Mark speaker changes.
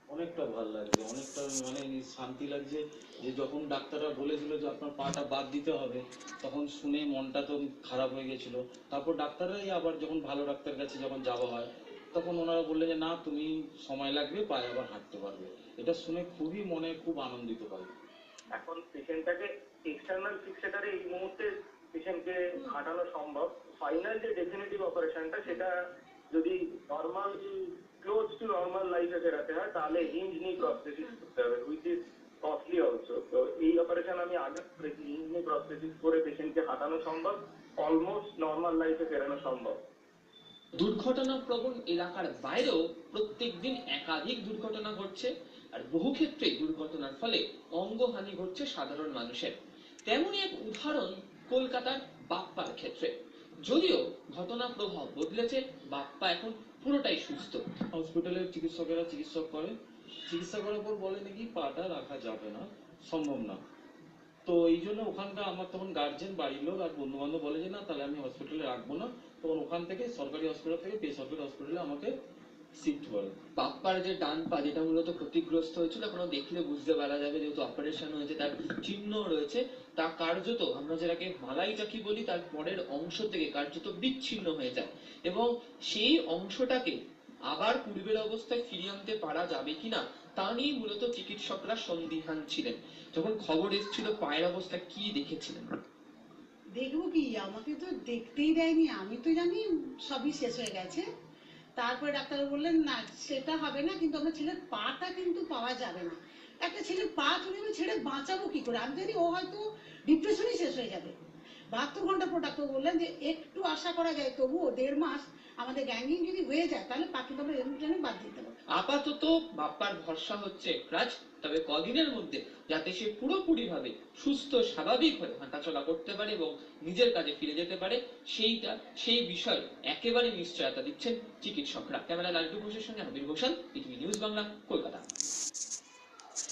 Speaker 1: অনেকটা ভালো লাগছে, অনেকটা মানে শান্তি লাগছে যে যখন ডাক্তাররা বলেছিল যে আপনার পাটা বাদ দিতে হবে, তখন শুনে মনটা তো খারাপ হয়ে গেছিল। তারপর ডাক্তাররাই আবার যখন ভালো ডাক্তার কাছে যখন যাওয়া হয়, তখন ওনারা বললেন যে না, তুমি সময় লাগবে, পায়ে আবার হাঁটতে পারবে। এটা শুনে খুবই মনে খুব আনন্দিত পাই।
Speaker 2: এখন পেশেন্টটাকে এক্সটার্নাল ফিক্সেটারে এই মুহূর্তে পেশেন্টকে হাঁটানো সম্ভব। ফাইনাল যে ডেফিনেটিভ অপারেশনটা, সেটা যদি নর্মাল ক্লোজ টু নর্মাল লাইফে ফেরাতে হয়, তাহলে হিঞ্জ নি প্রস্থেসিস করতে হবে, হুইচ ইজ কস্টলি অলসো। তো এই অপারেশন আমি আগে করেছি, হিঞ্জ নি প্রস্থেসিস করে পেশেন্টকে হাঁটানো সম্ভব, অলমোস্ট নর্মাল লাইফে ফেরানো সম্ভব।
Speaker 3: দুর্ঘটনা প্রবণ এলাকার বাইরেও প্রত্যেকদিন একাধিক দুর্ঘটনা ঘটছে, আর বহু ক্ষেত্রে দুর্ঘটনার ফলে অঙ্গহানি ঘটছে সাধারণ মানুষের। তেমনই এক উদাহরণ কলকাতার বাপ্পার ক্ষেত্রে। যদিও ঘটনা প্রভাব বদলেছে, বাপ্পা এখন পুরোটাই সুস্থ।
Speaker 1: হসপিটালের চিকিৎসকেরা চিকিৎসা করার পর বলে নাকি পাটা রাখা যাবে না, সম্ভব না। তো এই জন্য ওখানকার আমার তখন গার্জেন, বাড়ির লোক আর বন্ধু বান্ধব বলে যে না, তাহলে আমি হসপিটালে রাখবো না। তখন ওখান থেকে সরকারি হসপিটাল থেকে বেসরকারি হসপিটালে আমাকে শিফট করে।
Speaker 3: বাপ্পার যে ডান পা, যেটা মূলত ক্ষতিগ্রস্ত হয়েছিল, এখনো দেখলে বুঝতে পারা যাবে, যেহেতু অপারেশন হয়েছে, তার চিহ্ন রয়েছে। তা কার্যত আমরা যেটাকে মালাই চাকি বলি, তার পরের অংশ থেকে কার্যত বিচ্ছিন্ন হয়ে যায়, এবং সেই অংশটাকে আবার পূর্বের অবস্থায় ফিরিয়ে আনতে পারা যাবে কিনা তা নিয়ে মূলত চিকিৎসকরা সন্দিহান ছিলেন। যখন খবর এসেছিল পায়ের অবস্থা, কি দেখেছিলেন?
Speaker 4: দেখবো কি, আমাকে তো দেখতেই দেয়নি, আমি তো জানি সবই শেষ হয়ে গেছে। তারপরে ডাক্তার বললেন না, সেটা হবে না, কিন্তু আমার ছেলের পাটা কিন্তু পাওয়া যাবে না। একটা ছেলের পা চলে আমি ছেড়ে বাঁচাবো কি করে? আমি জানি ও হয়তো ডিপ্রেশনই শেষ হয়ে যাবে। 72 ঘন্টা পর ডাক্তার বললেন যে একটু আশা করা যায়, তবুও 1.5 মাস আমাদের গ্যাঙ্গিং যদি হয়ে যায়, তাহলে পাখি আমরা এমনি বাদ দিতে পারবো।
Speaker 3: আপাতত বাপ্পার ভরসা হচ্ছে রাজ, তবে কদিনের মধ্যে যাতে সে পুরোপুরি ভাবে সুস্থ স্বাভাবিক হয়ে হাঁটাচলা করতে পারে এবং নিজের কাজে ফিরে যেতে পারে, সেই বিষয়ে একেবারে নিশ্চয়তা দিচ্ছেন চিকিৎসকরা। ক্যামেরা লালটু ঘোষের সঙ্গে আবির ঘোষাল, পৃথিবী নিউজ বাংলা, কলকাতা।